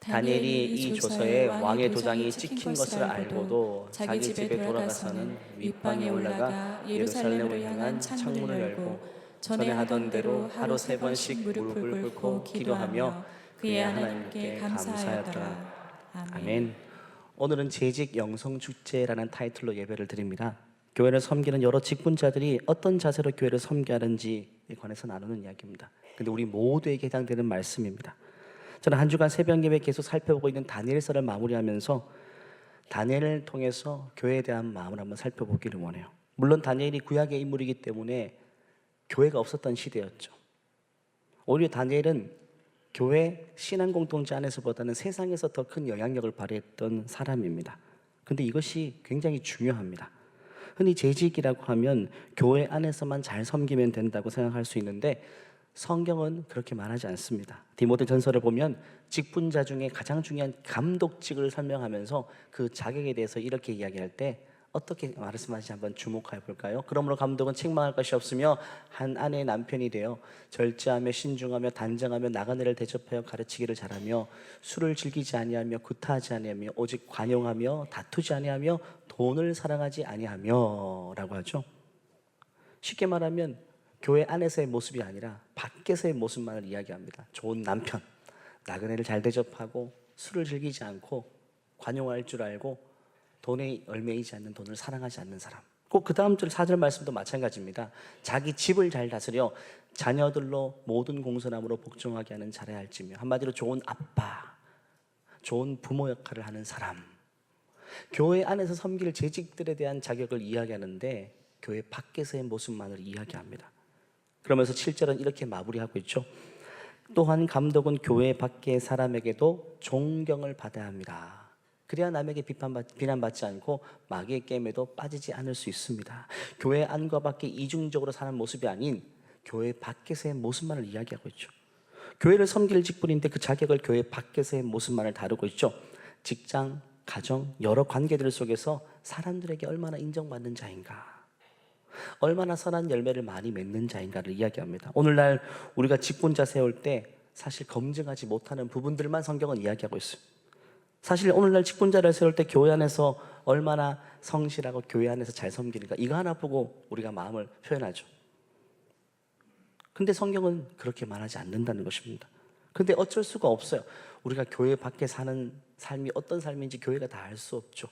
다니엘이 이 조서에 왕의 도장이 찍힌 것을 알고도 자기 집에 돌아가서는 윗방에 올라가 예루살렘으로 향한 창문을 열고 전에 하던 대로 하루 3번씩 무릎을 꿇고 기도하며 그의 하나님께 감사하였더라. 아멘. 오늘은 재직 영성 축제라는 타이틀로 예배를 드립니다. 교회를 섬기는 여러 직분자들이 어떤 자세로 교회를 섬겨야 하는지에 관해서 나누는 이야기입니다. 근데 우리 모두에게 해당되는 말씀입니다. 저는 한 주간 새벽 예배 계속 살펴보고 있는 다니엘서를 마무리하면서 다니엘을 통해서 교회에 대한 마음을 한번 살펴보기를 원해요. 물론 다니엘이 구약의 인물이기 때문에 교회가 없었던 시대였죠. 오히려 다니엘은 교회 신앙 공동체 안에서보다는 세상에서 더 큰 영향력을 발휘했던 사람입니다. 근데 이것이 굉장히 중요합니다. 흔히 재직이라고 하면 교회 안에서만 잘 섬기면 된다고 생각할 수 있는데 성경은 그렇게 말하지 않습니다. 디모데 전서를 보면 직분자 중에 가장 중요한 감독직을 설명하면서 그 자격에 대해서 이렇게 이야기할 때 어떻게 말씀하시는지 한번 주목해 볼까요? 그러므로 감독은 책망할 것이 없으며 한 아내의 남편이 되어 절제하며 신중하며 단정하며 나그네를 대접하여 가르치기를 잘하며 술을 즐기지 아니하며 구타하지 아니하며 오직 관용하며 다투지 아니하며 돈을 사랑하지 아니하며 라고 하죠. 쉽게 말하면 교회 안에서의 모습이 아니라 밖에서의 모습만을 이야기합니다. 좋은 남편, 나그네를 잘 대접하고 술을 즐기지 않고 관용할 줄 알고 돈에 얽매이지 않는 돈을 사랑하지 않는 사람. 꼭 그 다음 절 4절 말씀도 마찬가지입니다. 자기 집을 잘 다스려 자녀들로 모든 공손함으로 복종하게 하는 잘해야 할지며, 한마디로 좋은 아빠, 좋은 부모 역할을 하는 사람. 교회 안에서 섬길 재직들에 대한 자격을 이야기하는데 교회 밖에서의 모습만을 이야기합니다. 그러면서 7절은 이렇게 마무리하고 있죠. 또한 감독은 교회 밖의 사람에게도 존경을 받아야 합니다. 그래야 남에게 비난받지 않고 마귀의 게임에도 빠지지 않을 수 있습니다. 교회 안과 밖에 이중적으로 사는 모습이 아닌 교회 밖에서의 모습만을 이야기하고 있죠. 교회를 섬길 직분인데 그 자격을 교회 밖에서의 모습만을 다루고 있죠. 직장, 가정, 여러 관계들 속에서 사람들에게 얼마나 인정받는 자인가, 얼마나 선한 열매를 많이 맺는 자인가를 이야기합니다. 오늘날 우리가 직분자 세울 때 사실 검증하지 못하는 부분들만 성경은 이야기하고 있어요. 사실 오늘날 직분자를 세울 때 교회 안에서 얼마나 성실하고 교회 안에서 잘 섬기는가, 이거 하나 보고 우리가 마음을 표현하죠. 근데 성경은 그렇게 말하지 않는다는 것입니다. 근데 어쩔 수가 없어요. 우리가 교회 밖에 사는 삶이 어떤 삶인지 교회가 다 알 수 없죠.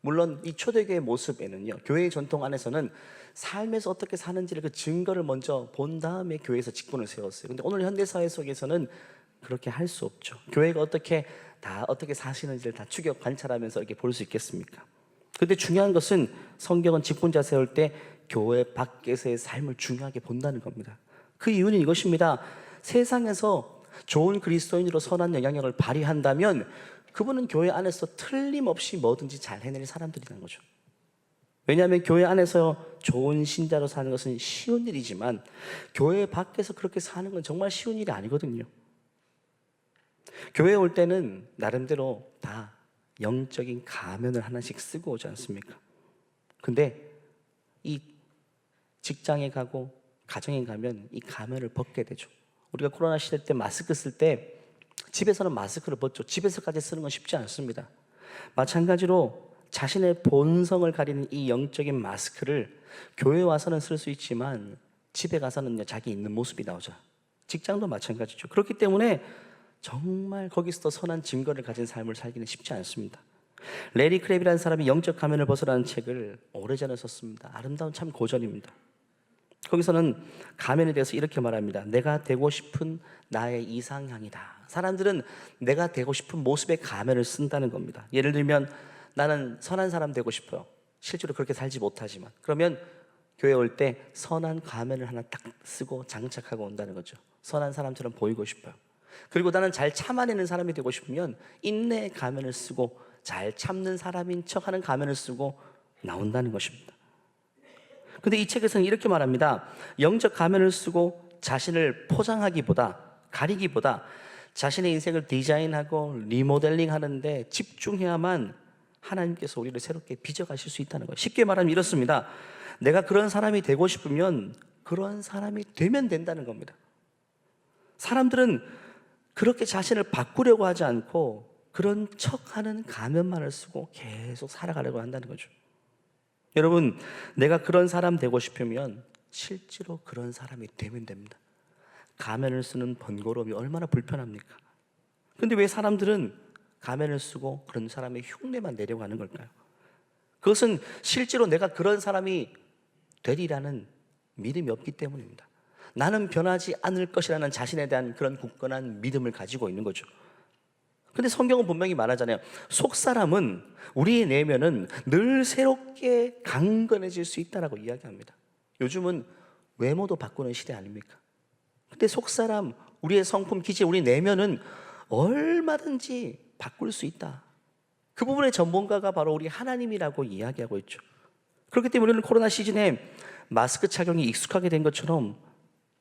물론 이 초대교회 모습에는요, 교회의 전통 안에서는 삶에서 어떻게 사는지를 그 증거를 먼저 본 다음에 교회에서 직분을 세웠어요. 근데 오늘 현대사회 속에서는 그렇게 할 수 없죠. 교회가 어떻게 사시는지를 다 추격 관찰하면서 이렇게 볼 수 있겠습니까? 근데 중요한 것은 성경은 직분자 세울 때 교회 밖에서의 삶을 중요하게 본다는 겁니다. 그 이유는 이것입니다. 세상에서 좋은 그리스도인으로 선한 영향력을 발휘한다면 그분은 교회 안에서 틀림없이 뭐든지 잘 해낼 사람들이라는 거죠. 왜냐하면 교회 안에서 좋은 신자로 사는 것은 쉬운 일이지만 교회 밖에서 그렇게 사는 건 정말 쉬운 일이 아니거든요. 교회에 올 때는 나름대로 다 영적인 가면을 하나씩 쓰고 오지 않습니까? 근데 이 직장에 가고 가정에 가면 이 가면을 벗게 되죠. 우리가 코로나 시대 때 마스크 쓸 때 집에서는 마스크를 벗죠. 집에서까지 쓰는 건 쉽지 않습니다. 마찬가지로 자신의 본성을 가리는 이 영적인 마스크를 교회에 와서는 쓸 수 있지만 집에 가서는 자기 있는 모습이 나오죠. 직장도 마찬가지죠. 그렇기 때문에 정말 거기서도 선한 증거를 가진 삶을 살기는 쉽지 않습니다. 레리 크랩이라는 사람이 영적 가면을 벗으라는 책을 오래전에 썼습니다. 아름다운 참 고전입니다. 거기서는 가면에 대해서 이렇게 말합니다. 내가 되고 싶은 나의 이상향이다. 사람들은 내가 되고 싶은 모습의 가면을 쓴다는 겁니다. 예를 들면 나는 선한 사람 되고 싶어요. 실제로 그렇게 살지 못하지만, 그러면 교회 올 때 선한 가면을 하나 딱 쓰고 장착하고 온다는 거죠. 선한 사람처럼 보이고 싶어요. 그리고 나는 잘 참아내는 사람이 되고 싶으면 인내의 가면을 쓰고 잘 참는 사람인 척하는 가면을 쓰고 나온다는 것입니다. 근데 이 책에서는 이렇게 말합니다. 영적 가면을 쓰고 자신을 포장하기보다, 가리기보다 자신의 인생을 디자인하고 리모델링 하는데 집중해야만 하나님께서 우리를 새롭게 빚어가실 수 있다는 거예요. 쉽게 말하면 이렇습니다. 내가 그런 사람이 되고 싶으면 그런 사람이 되면 된다는 겁니다. 사람들은 그렇게 자신을 바꾸려고 하지 않고 그런 척하는 가면만을 쓰고 계속 살아가려고 한다는 거죠. 여러분, 내가 그런 사람 되고 싶으면 실제로 그런 사람이 되면 됩니다. 가면을 쓰는 번거로움이 얼마나 불편합니까? 근데 왜 사람들은 가면을 쓰고 그런 사람의 흉내만 내려고 하는 걸까요? 그것은 실제로 내가 그런 사람이 되리라는 믿음이 없기 때문입니다. 나는 변하지 않을 것이라는 자신에 대한 그런 굳건한 믿음을 가지고 있는 거죠. 근데 성경은 분명히 말하잖아요. 속사람은, 우리의 내면은 늘 새롭게 강건해질 수 있다라고 이야기합니다. 요즘은 외모도 바꾸는 시대 아닙니까? 근데 속사람, 우리의 성품, 기질, 우리 내면은 얼마든지 바꿀 수 있다. 그 부분의 전문가가 바로 우리 하나님이라고 이야기하고 있죠. 그렇기 때문에 우리는 코로나 시즌에 마스크 착용이 익숙하게 된 것처럼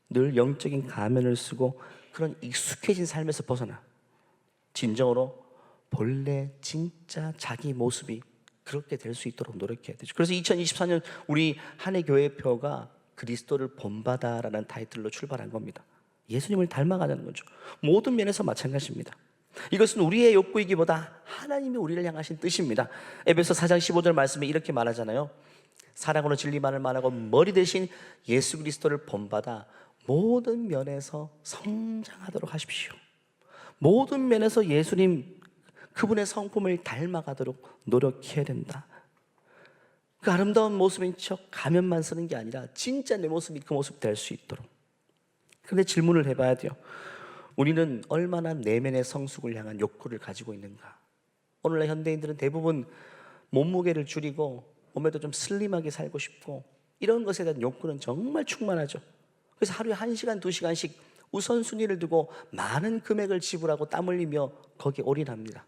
늘 영적인 가면을 쓰고 그런 익숙해진 삶에서 벗어나 진정으로 본래 진짜 자기 모습이 그렇게 될 수 있도록 노력해야 되죠. 그래서 2024년 우리 한해 교회표가 그리스도를 본받아라는 타이틀로 출발한 겁니다. 예수님을 닮아가는 거죠. 모든 면에서 마찬가지입니다. 이것은 우리의 욕구이기보다 하나님이 우리를 향하신 뜻입니다. 에베소 4장 15절 말씀에 이렇게 말하잖아요. 사랑으로 진리만을 말하고 머리 대신 예수 그리스도를 본받아 모든 면에서 성장하도록 하십시오. 모든 면에서 예수님 그분의 성품을 닮아가도록 노력해야 된다. 그 아름다운 모습인 척 가면만 쓰는 게 아니라 진짜 내 모습이 그 모습 될 수 있도록. 그런데 질문을 해봐야 돼요. 우리는 얼마나 내면의 성숙을 향한 욕구를 가지고 있는가? 오늘날 현대인들은 대부분 몸무게를 줄이고 몸에도 좀 슬림하게 살고 싶고 이런 것에 대한 욕구는 정말 충만하죠. 그래서 하루에 1시간, 2시간씩 우선순위를 두고 많은 금액을 지불하고 땀 흘리며 거기에 올인합니다.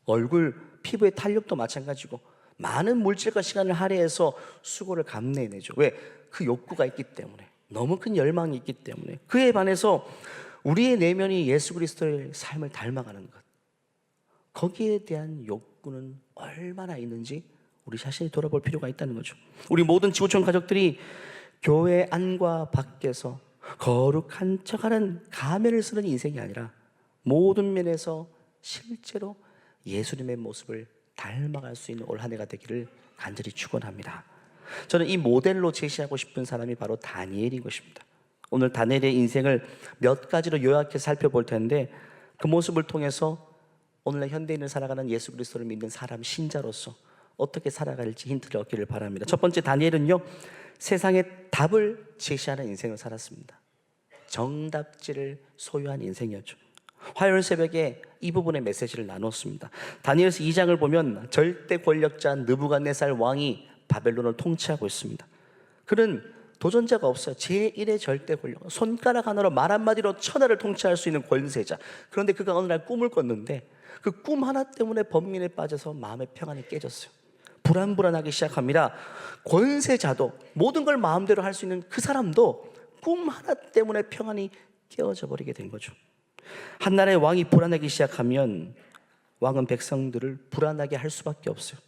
얼굴, 피부의 탄력도 마찬가지고 많은 물질과 시간을 할애해서 수고를 감내해내죠. 왜? 그 욕구가 있기 때문에. 너무 큰 열망이 있기 때문에. 그에 반해서 우리의 내면이 예수 그리스도의 삶을 닮아가는 것, 거기에 대한 욕구는 얼마나 있는지 우리 자신이 돌아볼 필요가 있다는 거죠. 우리 모든 지구촌 가족들이 교회 안과 밖에서 거룩한 척하는 가면을 쓰는 인생이 아니라 모든 면에서 실제로 예수님의 모습을 닮아갈 수 있는 올 한 해가 되기를 간절히 축원합니다. 저는 이 모델로 제시하고 싶은 사람이 바로 다니엘인 것입니다. 오늘 다니엘의 인생을 몇 가지로 요약해 살펴볼 텐데 그 모습을 통해서 오늘날 현대인을 살아가는 예수 그리스도를 믿는 사람, 신자로서 어떻게 살아갈지 힌트를 얻기를 바랍니다. 첫 번째, 다니엘은요, 세상의 답을 제시하는 인생을 살았습니다. 정답지를 소유한 인생이었죠. 화요일 새벽에 이 부분의 메시지를 나눴습니다. 다니엘서 2장을 보면 절대 권력자 느부갓네살 왕이 바벨론을 통치하고 있습니다. 그는 도전자가 없어요. 제1의 절대 권력, 손가락 하나로 말 한마디로 천하를 통치할 수 있는 권세자. 그런데 그가 어느 날 꿈을 꿨는데 그 꿈 하나 때문에 번민에 빠져서 마음의 평안이 깨졌어요. 불안불안하기 시작합니다. 권세자도, 모든 걸 마음대로 할 수 있는 그 사람도 꿈 하나 때문에 평안이 깨어져 버리게 된 거죠. 한나라의 왕이 불안하기 시작하면 왕은 백성들을 불안하게 할 수밖에 없어요.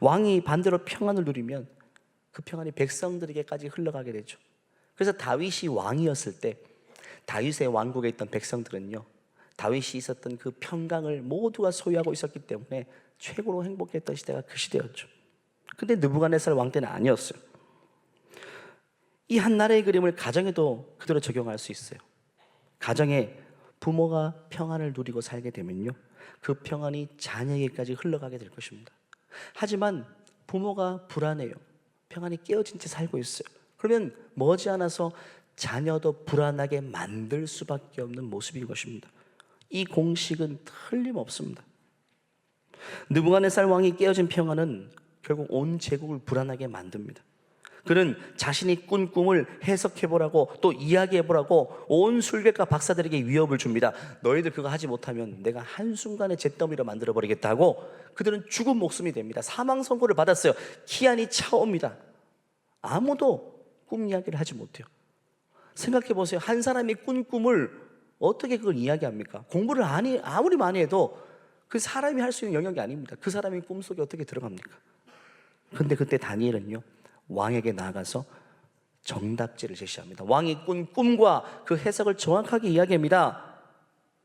왕이 반대로 평안을 누리면 그 평안이 백성들에게까지 흘러가게 되죠. 그래서 다윗이 왕이었을 때 다윗의 왕국에 있던 백성들은요, 다윗이 있었던 그 평강을 모두가 소유하고 있었기 때문에 최고로 행복했던 시대가 그 시대였죠. 근데 느부갓네살 왕 때는 아니었어요. 이 한나라의 그림을 가정에도 그대로 적용할 수 있어요. 가정에 부모가 평안을 누리고 살게 되면요, 그 평안이 자녀에게까지 흘러가게 될 것입니다. 하지만 부모가 불안해요. 평안이 깨어진 채 살고 있어요. 그러면 머지않아서 자녀도 불안하게 만들 수밖에 없는 모습인 것입니다. 이 공식은 틀림없습니다. 느부갓네살 왕이 깨어진 평안은 결국 온 제국을 불안하게 만듭니다. 그는 자신이 꾼 꿈을 해석해보라고 또 이야기해보라고 온 술객과 박사들에게 위협을 줍니다. 너희들 그거 하지 못하면 내가 한순간에 잿더미로 만들어버리겠다 하고 그들은 죽은 목숨이 됩니다. 사망 선고를 받았어요. 기한이 차옵니다. 아무도 꿈 이야기를 하지 못해요. 생각해보세요. 한 사람이 꾼 꿈을 어떻게 그걸 이야기합니까? 공부를 아무리 많이 해도 그 사람이 할 수 있는 영역이 아닙니다. 그 사람이 꿈속에 어떻게 들어갑니까? 근데 그때 다니엘은요, 왕에게 나아가서 정답지를 제시합니다. 왕이 꾼 꿈과 그 해석을 정확하게 이야기합니다.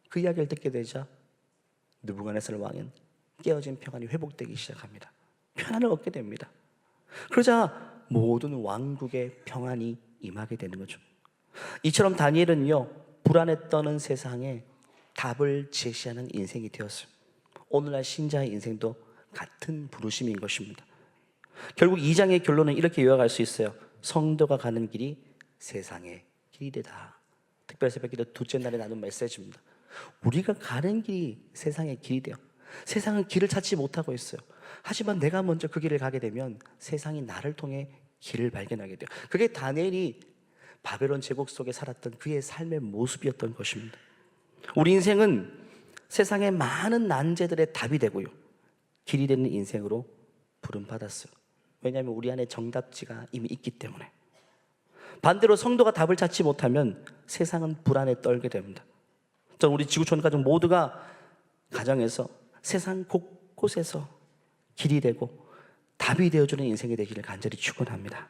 그 이야기를 듣게 되자 느부갓네살 왕은 깨어진 평안이 회복되기 시작합니다. 평안을 얻게 됩니다. 그러자 모든 왕국의 평안이 임하게 되는 거죠. 이처럼 다니엘은요, 불안에 떠는 세상에 답을 제시하는 인생이 되었어요. 오늘날 신자의 인생도 같은 부르심인 것입니다. 결국 2장의 결론은 이렇게 요약할 수 있어요. 성도가 가는 길이 세상의 길이다. 특별 새벽기도 둘째 날에 나눈 메시지입니다. 우리가 가는 길이 세상의 길이 돼요. 세상은 길을 찾지 못하고 있어요. 하지만 내가 먼저 그 길을 가게 되면 세상이 나를 통해 길을 발견하게 돼요. 그게 다니엘이 바벨론 제국 속에 살았던 그의 삶의 모습이었던 것입니다. 우리 인생은 세상의 많은 난제들의 답이 되고요, 길이 되는 인생으로 부름받았어요. 왜냐하면 우리 안에 정답지가 이미 있기 때문에. 반대로 성도가 답을 찾지 못하면 세상은 불안에 떨게 됩니다. 저는 우리 지구촌 가족 모두가 가정에서 세상 곳곳에서 길이 되고 답이 되어주는 인생이 되기를 간절히 축원합니다.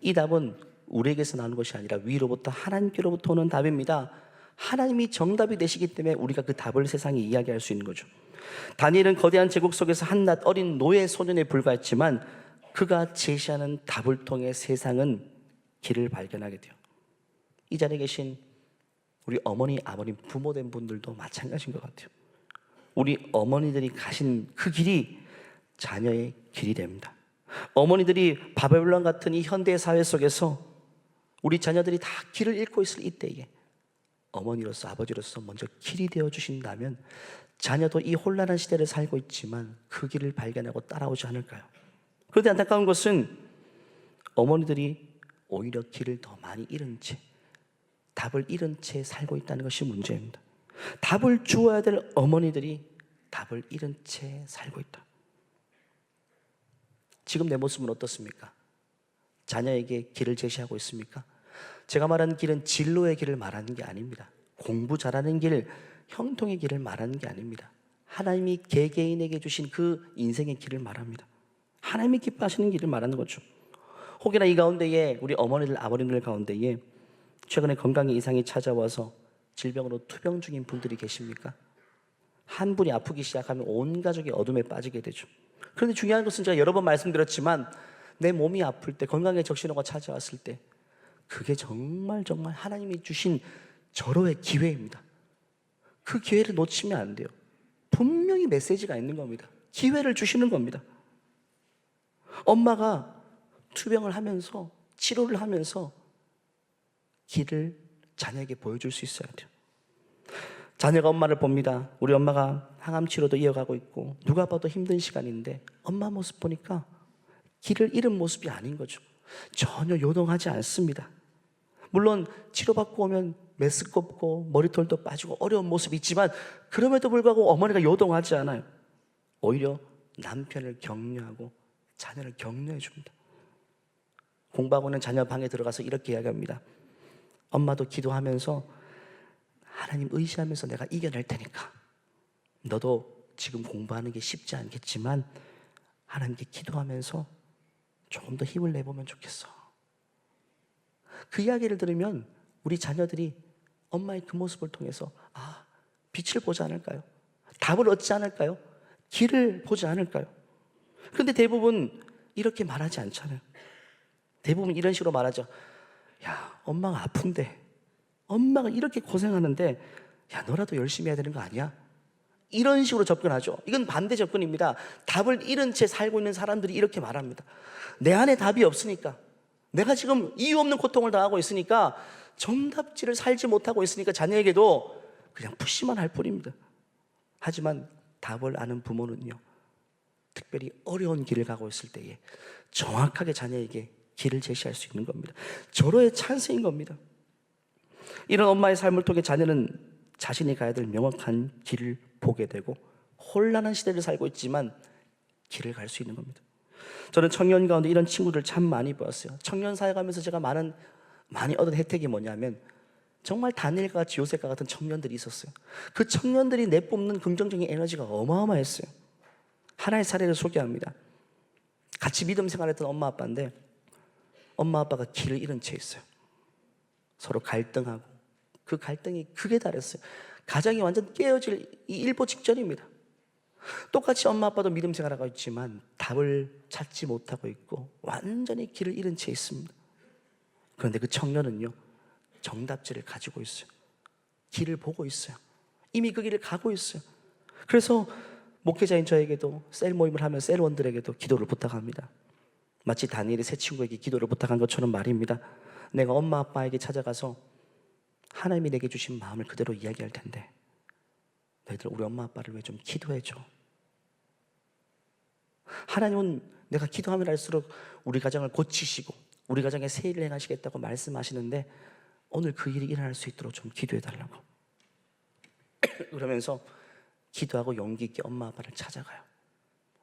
이 답은 우리에게서 나오는 것이 아니라 위로부터, 하나님께로부터 오는 답입니다. 하나님이 정답이 되시기 때문에 우리가 그 답을 세상에 이야기할 수 있는 거죠. 다니엘은 거대한 제국 속에서 한낱 어린 노예 소년에 불과했지만 그가 제시하는 답을 통해 세상은 길을 발견하게 돼요. 이 자리에 계신 우리 어머니, 아버님, 부모된 분들도 마찬가지인 것 같아요. 우리 어머니들이 가신 그 길이 자녀의 길이 됩니다. 어머니들이 바벨론 같은 이 현대 사회 속에서 우리 자녀들이 다 길을 잃고 있을 이때에 어머니로서, 아버지로서 먼저 길이 되어 주신다면 자녀도 이 혼란한 시대를 살고 있지만 그 길을 발견하고 따라오지 않을까요? 그런데 안타까운 것은 어머니들이 오히려 길을 더 많이 잃은 채, 답을 잃은 채 살고 있다는 것이 문제입니다. 답을 주어야 될 어머니들이 답을 잃은 채 살고 있다. 지금 내 모습은 어떻습니까? 자녀에게 길을 제시하고 있습니까? 제가 말하는 길은 진로의 길을 말하는 게 아닙니다. 공부 잘하는 길, 형통의 길을 말하는 게 아닙니다. 하나님이 개개인에게 주신 그 인생의 길을 말합니다. 하나님이 기뻐하시는 길을 말하는 거죠. 혹여나 이 가운데에 우리 어머니들, 아버님들 가운데에 최근에 건강에 이상이 찾아와서 질병으로 투병 중인 분들이 계십니까? 한 분이 아프기 시작하면 온 가족이 어둠에 빠지게 되죠. 그런데 중요한 것은 제가 여러 번 말씀드렸지만 내 몸이 아플 때, 건강에 적신호가 찾아왔을 때 그게 정말 하나님이 주신 절호의 기회입니다. 그 기회를 놓치면 안 돼요. 분명히 메시지가 있는 겁니다. 기회를 주시는 겁니다. 엄마가 투병을 하면서, 치료를 하면서 길을 자녀에게 보여줄 수 있어야 돼요. 자녀가 엄마를 봅니다. 우리 엄마가 항암 치료도 이어가고 있고 누가 봐도 힘든 시간인데 엄마 모습 보니까 길을 잃은 모습이 아닌 거죠. 전혀 요동하지 않습니다. 물론 치료받고 오면 메스껍고 머리털도 빠지고 어려운 모습이 있지만 그럼에도 불구하고 어머니가 요동하지 않아요. 오히려 남편을 격려하고 자녀를 격려해 줍니다. 공부하고 있는 자녀 방에 들어가서 이렇게 이야기합니다. 엄마도 기도하면서 하나님 의지하면서 내가 이겨낼 테니까 너도 지금 공부하는 게 쉽지 않겠지만 하나님께 기도하면서 조금 더 힘을 내보면 좋겠어. 그 이야기를 들으면 우리 자녀들이 엄마의 그 모습을 통해서 빛을 보지 않을까요? 답을 얻지 않을까요? 길을 보지 않을까요? 그런데 대부분 이렇게 말하지 않잖아요. 대부분 이런 식으로 말하죠. 야, 엄마가 아픈데, 엄마가 이렇게 고생하는데 야, 너라도 열심히 해야 되는 거 아니야? 이런 식으로 접근하죠. 이건 반대 접근입니다. 답을 잃은 채 살고 있는 사람들이 이렇게 말합니다. 내 안에 답이 없으니까, 내가 지금 이유 없는 고통을 당하고 있으니까, 정답지를 살지 못하고 있으니까 자녀에게도 그냥 푸시만 할 뿐입니다. 하지만 답을 아는 부모는요, 특별히 어려운 길을 가고 있을 때에 정확하게 자녀에게 길을 제시할 수 있는 겁니다. 절호의 찬스인 겁니다. 이런 엄마의 삶을 통해 자녀는 자신이 가야 될 명확한 길을 보게 되고 혼란한 시대를 살고 있지만 길을 갈 수 있는 겁니다. 저는 청년 가운데 이런 친구들 참 많이 보았어요. 청년 사회 가면서 제가 많이 얻은 혜택이 뭐냐면 정말 다니엘과 같이 요셉과 같은 청년들이 있었어요. 그 청년들이 내뿜는 긍정적인 에너지가 어마어마했어요. 하나의 사례를 소개합니다. 같이 믿음 생활했던 엄마 아빠인데 엄마 아빠가 길을 잃은 채 있어요. 서로 갈등하고 그 갈등이 극에 달했어요. 가정이 완전 깨어질 이 일보 직전입니다. 똑같이 엄마 아빠도 믿음 생활하고 있지만 답을 찾지 못하고 있고 완전히 길을 잃은 채 있습니다. 그런데 그 청년은요, 정답지를 가지고 있어요. 길을 보고 있어요. 이미 그 길을 가고 있어요. 그래서 목회자인 저에게도 셀 모임을 하면 셀원들에게도 기도를 부탁합니다. 마치 다니엘이 새 친구에게 기도를 부탁한 것처럼 말입니다. 내가 엄마 아빠에게 찾아가서 하나님이 내게 주신 마음을 그대로 이야기할 텐데 너희들 우리 엄마 아빠를 위해 좀 기도해줘. 하나님은 내가 기도하면 할수록 우리 가정을 고치시고 우리 가정에 새 일을 행하시겠다고 말씀하시는데 오늘 그 일이 일어날 수 있도록 좀 기도해달라고. 그러면서 기도하고 용기 있게 엄마 아빠를 찾아가요.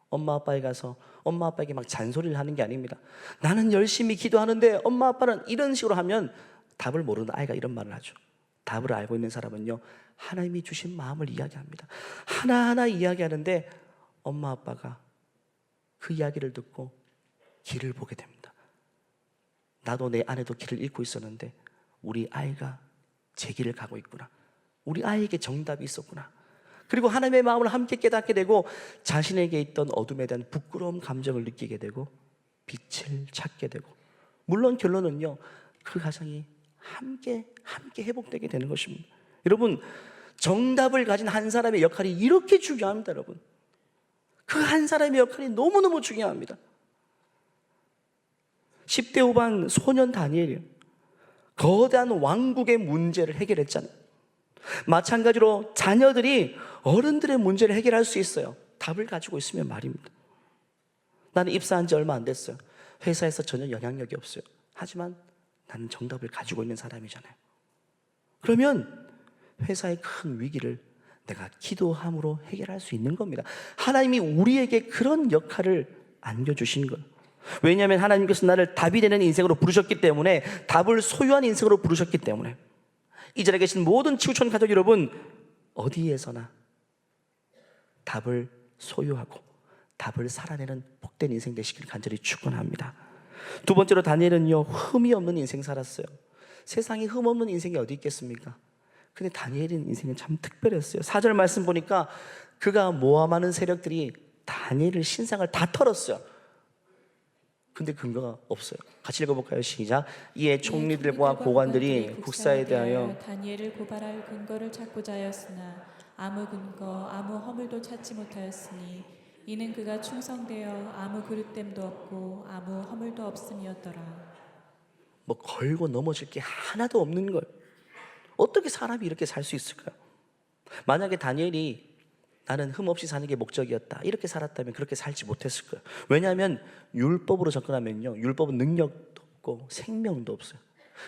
엄마 아빠에 가서 엄마 아빠에게 막 잔소리를 하는 게 아닙니다. 나는 열심히 기도하는데 엄마 아빠는 이런 식으로 하면 답을 모르는 아이가 이런 말을 하죠. 답을 알고 있는 사람은요, 하나님이 주신 마음을 이야기합니다. 하나하나 이야기하는데 엄마 아빠가 그 이야기를 듣고 길을 보게 됩니다. 나도 내 아내도 길을 잃고 있었는데 우리 아이가 제 길을 가고 있구나. 우리 아이에게 정답이 있었구나. 그리고 하나님의 마음을 함께 깨닫게 되고 자신에게 있던 어둠에 대한 부끄러움 감정을 느끼게 되고 빛을 찾게 되고, 물론 결론은요, 그 가정이 함께 회복되게 되는 것입니다. 여러분, 정답을 가진 한 사람의 역할이 이렇게 중요합니다. 여러분, 그 한 사람의 역할이 너무너무 중요합니다. 10대 후반 소년 다니엘이 거대한 왕국의 문제를 해결했잖아요. 마찬가지로 자녀들이 어른들의 문제를 해결할 수 있어요. 답을 가지고 있으면 말입니다. 나는 입사한 지 얼마 안 됐어요. 회사에서 전혀 영향력이 없어요. 하지만 나는 정답을 가지고 있는 사람이잖아요. 그러면 회사의 큰 위기를 내가 기도함으로 해결할 수 있는 겁니다. 하나님이 우리에게 그런 역할을 안겨주신 거예요. 왜냐하면 하나님께서 나를 답이 되는 인생으로 부르셨기 때문에, 답을 소유한 인생으로 부르셨기 때문에. 이 자리에 계신 모든 치우촌 가족 여러분, 어디에서나 답을 소유하고 답을 살아내는 복된 인생 되시길 간절히 축원합니다. 두 번째로 다니엘은요, 흠이 없는 인생 살았어요. 세상에 흠 없는 인생이 어디 있겠습니까? 근데 다니엘의 인생은 참 특별했어요. 4절 말씀 보니까 그가 모함하는 세력들이 다니엘의 신상을 다 털었어요. 근데 근거가 없어요. 같이 읽어볼까요? 시작. 이에 총리들과 고관들이 국사에 대하여 다니엘을 고발할 근거를 찾고자 하였으나 아무 근거 아무 허물도 찾지 못하였으니 이는 그가 충성되어 아무 그릇됨도 없고 아무 허물도 없음이었더라. 뭐 걸고 넘어질 게 하나도 없는 거예요. 어떻게 사람이 이렇게 살 수 있을까요? 만약에 다니엘이 나는 흠없이 사는 게 목적이었다, 이렇게 살았다면 그렇게 살지 못했을 거예요. 왜냐하면 율법으로 접근하면요, 율법은 능력도 없고 생명도 없어요.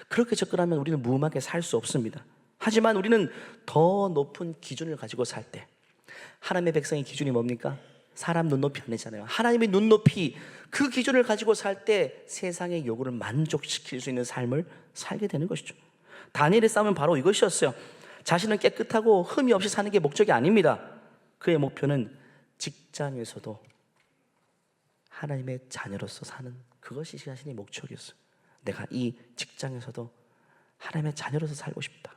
그렇게 접근하면 우리는 무음하게 살 수 없습니다. 하지만 우리는 더 높은 기준을 가지고 살 때, 하나님의 백성의 기준이 뭡니까? 사람 눈높이 아니잖아요. 하나님의 눈높이, 그 기준을 가지고 살 때 세상의 요구를 만족시킬 수 있는 삶을 살게 되는 것이죠. 다니엘의 싸움은 바로 이것이었어요. 자신은 깨끗하고 흠이 없이 사는 게 목적이 아닙니다. 그의 목표는 직장에서도 하나님의 자녀로서 사는, 그것이 자신의 목적이었어요. 내가 이 직장에서도 하나님의 자녀로서 살고 싶다.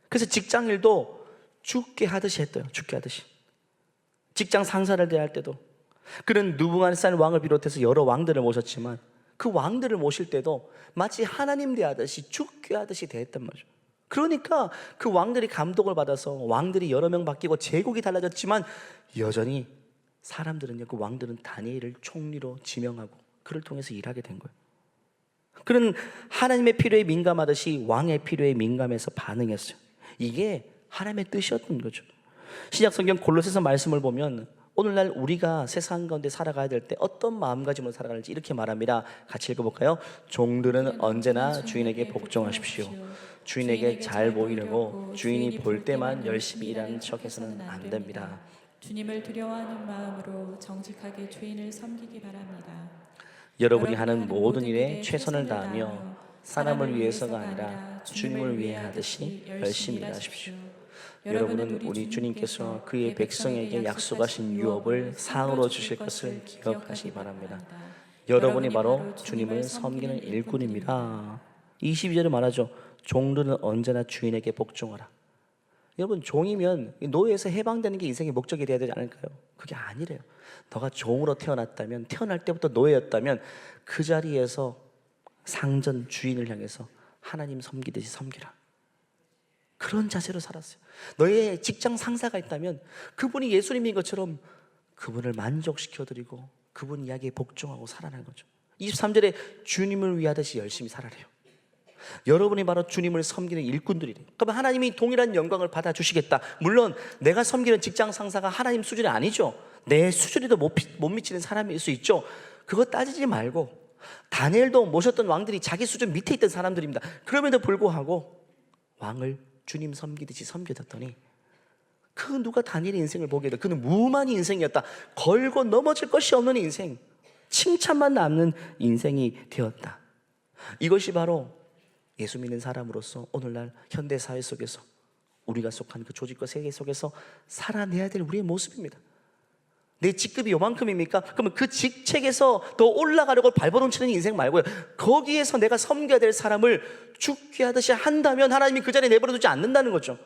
그래서 직장일도 죽게 하듯이 했대요. 죽게 하듯이. 직장 상사를 대할 때도 그는 느부갓네살 왕을 비롯해서 여러 왕들을 모셨지만 그 왕들을 모실 때도 마치 하나님 대하듯이 죽게 하듯이 대했단 말이죠. 그러니까 그 왕들이 감동을 받아서 왕들이 여러 명 바뀌고 제국이 달라졌지만 여전히 사람들은요, 그 왕들은 다니엘을 총리로 지명하고 그를 통해서 일하게 된 거예요. 그는 하나님의 필요에 민감하듯이 왕의 필요에 민감해서 반응했어요. 이게 하나님의 뜻이었던 거죠. 신약 성경 골로새서 말씀을 보면 오늘날 우리가 세상 가운데 살아가야 될 때 어떤 마음가짐으로 살아가는지 이렇게 말합니다. 같이 읽어볼까요? 종들은 언제나 주인에게 복종하십시오. 주인에게 잘 보이려고 주인이 볼 때만 열심히 일하는 척해서는 안 됩니다. 주님을 두려워하는 마음으로 정직하게 주인을 섬기기 바랍니다. 여러분이 하는 모든 일에 최선을 다하며 사람을 위해서가 아니라 주님을 위해 하듯이 열심히 일하십시오. 여러분은 우리 주님께서 그의 백성에게 약속하신 유업을 상으로 주실 것을 기억하시기 바랍니다. 여러분이 바로 주님을 섬기는 일꾼입니다. 22절에 말하죠. 종들은 언제나 주인에게 복종하라. 여러분, 종이면 노예에서 해방되는 게 인생의 목적이 되어야 되지 않을까요? 그게 아니래요. 너가 종으로 태어났다면, 태어날 때부터 노예였다면 그 자리에서 상전 주인을 향해서 하나님 섬기듯이 섬기라. 그런 자세로 살았어요. 너의 직장 상사가 있다면 그분이 예수님인 것처럼 그분을 만족시켜드리고 그분 이야기에 복종하고 살아가는 거죠. 23절에 주님을 위하듯이 열심히 살아래요. 여러분이 바로 주님을 섬기는 일꾼들이래요. 그러면 하나님이 동일한 영광을 받아주시겠다. 물론 내가 섬기는 직장 상사가 하나님 수준이 아니죠. 내 수준에도 못 미치는 사람일 수 있죠. 그거 따지지 말고, 다니엘도 모셨던 왕들이 자기 수준 밑에 있던 사람들입니다. 그럼에도 불구하고 왕을 주님 섬기듯이 섬겨졌더니 그 누가 다니엘의 인생을 보게 돼. 그는 무만의 인생이었다. 걸고 넘어질 것이 없는 인생, 칭찬만 남는 인생이 되었다. 이것이 바로 예수 믿는 사람으로서 오늘날 현대사회 속에서 우리가 속한 그 조직과 세계 속에서 살아내야 될 우리의 모습입니다. 내 직급이 요만큼입니까? 그러면 그 직책에서 더 올라가려고 발버둥치는 인생 말고요, 거기에서 내가 섬겨야 될 사람을 죽게 하듯이 한다면 하나님이 그 자리에 내버려두지 않는다는 거죠.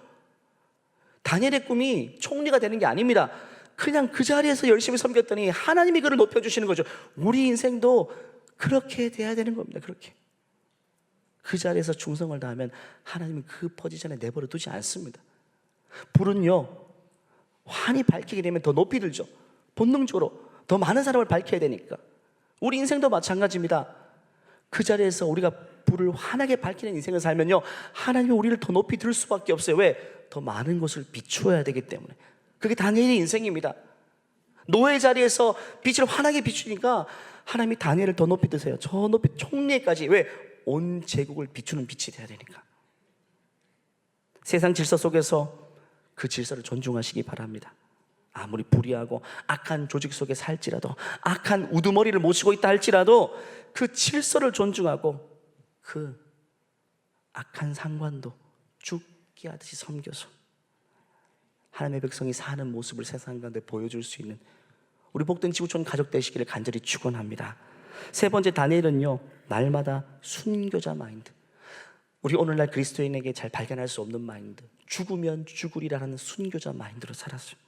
다니엘의 꿈이 총리가 되는 게 아닙니다. 그냥 그 자리에서 열심히 섬겼더니 하나님이 그를 높여주시는 거죠. 우리 인생도 그렇게 돼야 되는 겁니다. 그렇게 그 자리에서 충성을 다하면 하나님은 그 포지션에 내버려 두지 않습니다. 불은요, 환히 밝히게 되면 더 높이 들죠. 본능적으로 더 많은 사람을 밝혀야 되니까. 우리 인생도 마찬가지입니다. 그 자리에서 우리가 불을 환하게 밝히는 인생을 살면요, 하나님이 우리를 더 높이 들 수밖에 없어요. 왜? 더 많은 것을 비추어야 되기 때문에. 그게 다니엘의 인생입니다. 노예 자리에서 빛을 환하게 비추니까 하나님이 다니엘을 더 높이 드세요. 저 높이 총리에까지. 왜? 온 제국을 비추는 빛이 돼야 되니까. 세상 질서 속에서 그 질서를 존중하시기 바랍니다. 아무리 불의하고 악한 조직 속에 살지라도, 악한 우두머리를 모시고 있다 할지라도 그 질서를 존중하고 그 악한 상관도 죽게 하듯이 섬겨서 하나님의 백성이 사는 모습을 세상 가운데 보여줄 수 있는 우리 복된 지구촌 가족 되시기를 간절히 축원합니다. 세 번째, 다니엘은요, 날마다 순교자 마인드. 우리 오늘날 그리스도인에게 잘 발견할 수 없는 마인드, 죽으면 죽으리라는 순교자 마인드로 살았어요.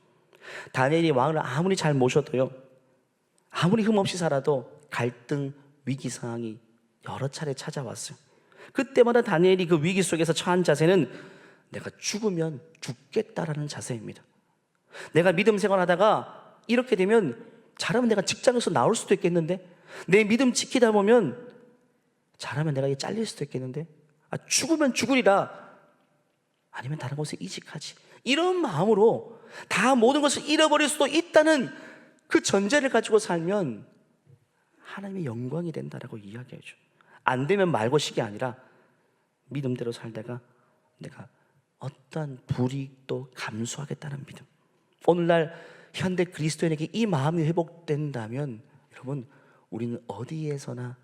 다니엘이 왕을 아무리 잘 모셔도요, 아무리 흠없이 살아도 갈등, 위기 상황이 여러 차례 찾아왔어요. 그때마다 다니엘이 그 위기 속에서 처한 자세는 내가 죽으면 죽겠다라는 자세입니다. 내가 믿음 생활하다가 이렇게 되면 잘하면 내가 직장에서 나올 수도 있겠는데, 내 믿음 지키다 보면 잘하면 내가 잘릴 수도 있겠는데, 죽으면 죽으리라, 아니면 다른 곳에 이직하지, 이런 마음으로 다 모든 것을 잃어버릴 수도 있다는 그 전제를 가지고 살면 하나님의 영광이 된다라고 이야기해줘. 안 되면 말고식이 아니라 믿음대로 살다가 내가 어떠한 불이익도 감수하겠다는 믿음. 오늘날 현대 그리스도인에게 이 마음이 회복된다면 여러분, 우리는 어디에서나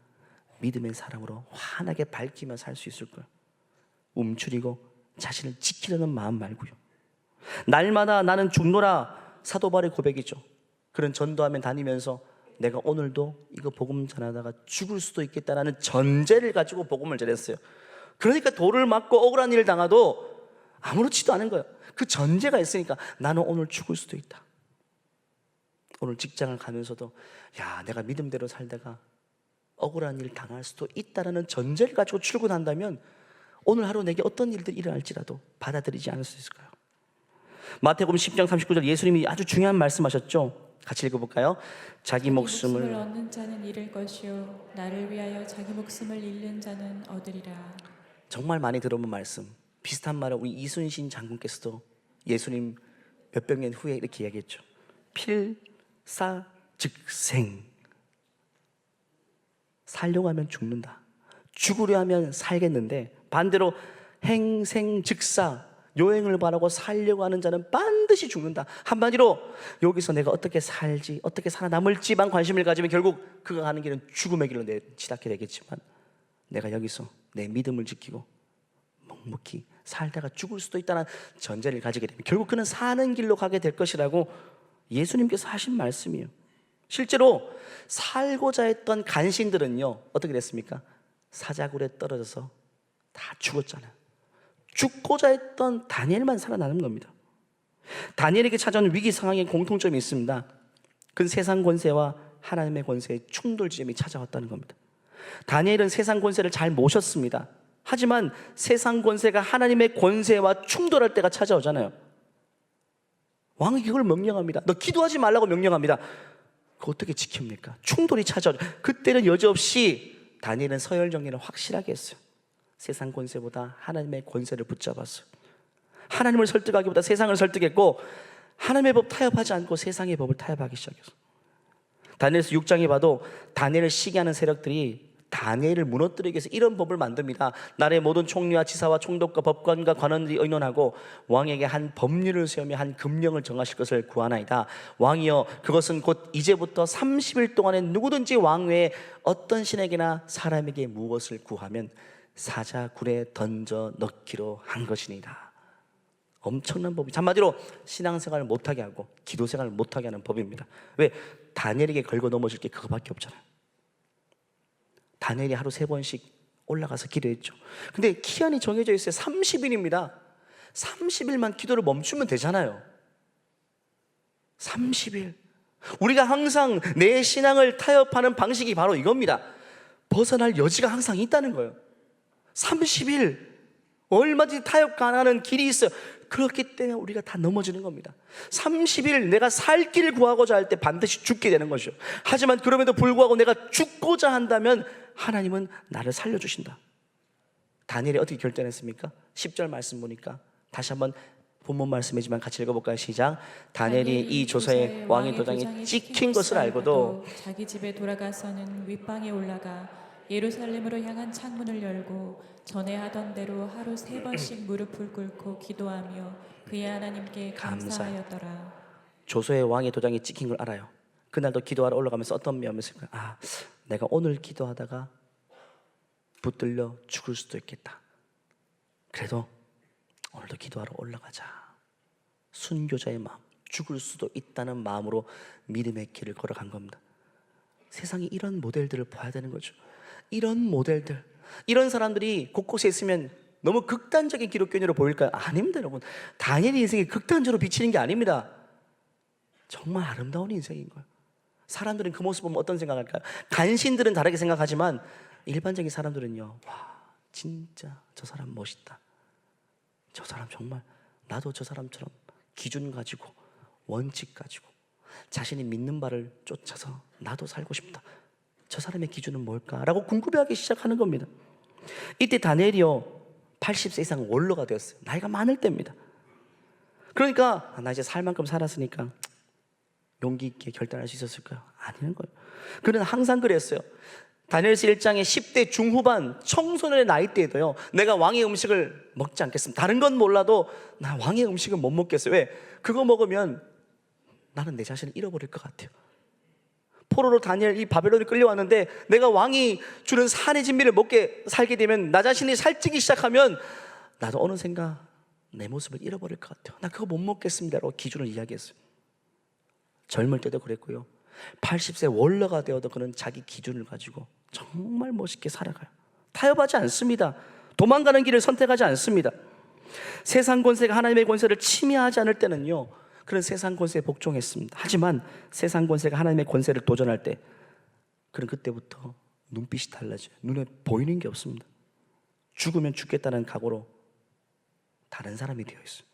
믿음의 사람으로 환하게 밝히며 살 수 있을 거예요. 움츠리고 자신을 지키려는 마음 말고요. 날마다 나는 죽노라, 사도 바울의 고백이죠. 그런 전도하면 다니면서 내가 오늘도 이거 복음 전하다가 죽을 수도 있겠다라는 전제를 가지고 복음을 전했어요. 그러니까 돌을 맞고 억울한 일을 당해도 아무렇지도 않은 거예요. 그 전제가 있으니까 나는 오늘 죽을 수도 있다. 오늘 직장을 가면서도 야, 내가 믿음대로 살다가 억울한 일을 당할 수도 있다라는 전제를 가지고 출근한다면 오늘 하루 내게 어떤 일들이 일어날지라도 받아들이지 않을 수 있을까요? 마태복음 10장 39절 예수님이 아주 중요한 말씀하셨죠. 같이 읽어볼까요? 자기 목숨을 얻는 자는 잃을 것이요 나를 위하여 자기 목숨을 잃는 자는 얻으리라. 정말 많이 들어본 말씀. 비슷한 말을 우리 이순신 장군께서도 예수님 몇백 년 후에 이렇게 이야기했죠. 필사즉생. 살려고 하면 죽는다, 죽으려 하면 살겠는데, 반대로 행생즉사, 요행을 바라고 살려고 하는 자는 반드시 죽는다. 한마디로 여기서 내가 어떻게 살지, 어떻게 살아남을지만 관심을 가지면 결국 그가 가는 길은 죽음의 길로 치닫게 되겠지만, 내가 여기서 내 믿음을 지키고 묵묵히 살다가 죽을 수도 있다는 전제를 가지게 되면 결국 그는 사는 길로 가게 될 것이라고 예수님께서 하신 말씀이에요. 실제로 살고자 했던 간신들은요, 어떻게 됐습니까? 사자굴에 떨어져서 다 죽었잖아요. 죽고자 했던 다니엘만 살아나는 겁니다. 다니엘에게 찾아온 위기 상황에 공통점이 있습니다. 그 세상 권세와 하나님의 권세의 충돌 지점이 찾아왔다는 겁니다. 다니엘은 세상 권세를 잘 모셨습니다. 하지만 세상 권세가 하나님의 권세와 충돌할 때가 찾아오잖아요. 왕이 그걸 명령합니다. 너 기도하지 말라고 명령합니다. 그거 어떻게 지킵니까? 충돌이 찾아오죠. 그때는 여지없이 다니엘은 서열 정리를 확실하게 했어요. 세상 권세보다 하나님의 권세를 붙잡았어요. 하나님을 설득하기보다 세상을 설득했고, 하나님의 법 타협하지 않고 세상의 법을 타협하기 시작했어요. 다니엘서 6장에 봐도 다니엘을 시기하는 세력들이 다니엘을 무너뜨리기 위해서 이런 법을 만듭니다. 나라의 모든 총리와 지사와 총독과 법관과 관원들이 의논하고 왕에게 한 법률을 세우며 한 금령을 정하실 것을 구하나이다. 왕이여, 그것은 곧 이제부터 30일 동안에 누구든지 왕 외에 어떤 신에게나 사람에게 무엇을 구하면 사자굴에 던져 넣기로 한 것이니이다. 엄청난 법이죠. 한마디로 신앙생활을 못하게 하고 기도생활을 못하게 하는 법입니다. 왜? 다니엘에게 걸고 넘어질 게 그거밖에 없잖아요. 다니엘이 하루 3번씩 올라가서 기도했죠. 근데 기한이 정해져 있어요. 30일입니다. 30일만 기도를 멈추면 되잖아요. 30일. 우리가 항상 내 신앙을 타협하는 방식이 바로 이겁니다. 벗어날 여지가 항상 있다는 거예요. 30일 얼마든지 타협 가능한 길이 있어요. 그렇기 때문에 우리가 다 넘어지는 겁니다. 30일 내가 살 길을 구하고자 할 때 반드시 죽게 되는 것이죠. 하지만 그럼에도 불구하고 내가 죽고자 한다면 하나님은 나를 살려주신다. 다니엘이 어떻게 결단했습니까? 10절 말씀 보니까 다시 한번 본문 말씀이지만 같이 읽어볼까요? 시작. 다니엘이 이 조서에 왕의 도장이 찍힌 것을 알고도 자기 집에 돌아가서는 윗방에 올라가 예루살렘으로 향한 창문을 열고 전에 하던 대로 하루 3번씩 무릎을 꿇고 기도하며 그의 하나님께 감사하였더라. 조서에 왕의 도장이 찍힌 걸 알아요. 그날도 기도하러 올라가면서 어떤 마음이 있을까요? 내가 오늘 기도하다가 붙들려 죽을 수도 있겠다. 그래도 오늘도 기도하러 올라가자. 순교자의 마음, 죽을 수도 있다는 마음으로 믿음의 길을 걸어간 겁니다. 세상에 이런 모델들을 봐야 되는 거죠. 이런 모델들, 이런 사람들이 곳곳에 있으면 너무 극단적인 기독교인으로 보일까요? 아닙니다, 여러분. 다니엘의 인생이 극단적으로 비치는 게 아닙니다. 정말 아름다운 인생인 거예요. 사람들은 그 모습 보면 어떤 생각할까요? 간신들은 다르게 생각하지만 일반적인 사람들은요, 와, 진짜 저 사람 멋있다. 저 사람 정말 나도 저 사람처럼 기준 가지고 원칙 가지고 자신이 믿는 바를 쫓아서 나도 살고 싶다. 저 사람의 기준은 뭘까라고 궁금해하기 시작하는 겁니다. 이때 다니엘이요 80세 이상 원로가 되었어요. 나이가 많을 때입니다. 그러니까 나 이제 살 만큼 살았으니까 용기 있게 결단할 수 있었을까요? 아니는 거예요. 그는 항상 그랬어요. 다니엘서 1장의 10대 중후반 청소년의 나이대에도요, 내가 왕의 음식을 먹지 않겠습니다. 다른 건 몰라도 나 왕의 음식은 못 먹겠어요. 왜? 그거 먹으면 나는 내 자신을 잃어버릴 것 같아요. 포로로 다니엘 이 바벨론에 끌려왔는데 내가 왕이 주는 산의 진미를 먹게 살게 되면 나 자신이 살찌기 시작하면 나도 어느샌가 내 모습을 잃어버릴 것 같아요. 나 그거 못 먹겠습니다라고 기준을 이야기했어요. 젊을 때도 그랬고요, 80세 원로가 되어도 그는 자기 기준을 가지고 정말 멋있게 살아가요. 타협하지 않습니다. 도망가는 길을 선택하지 않습니다. 세상 권세가 하나님의 권세를 침해하지 않을 때는요, 그런 세상 권세에 복종했습니다. 하지만 세상 권세가 하나님의 권세를 도전할 때 그는 그때부터 눈빛이 달라져요. 눈에 보이는 게 없습니다. 죽으면 죽겠다는 각오로 다른 사람이 되어 있어요.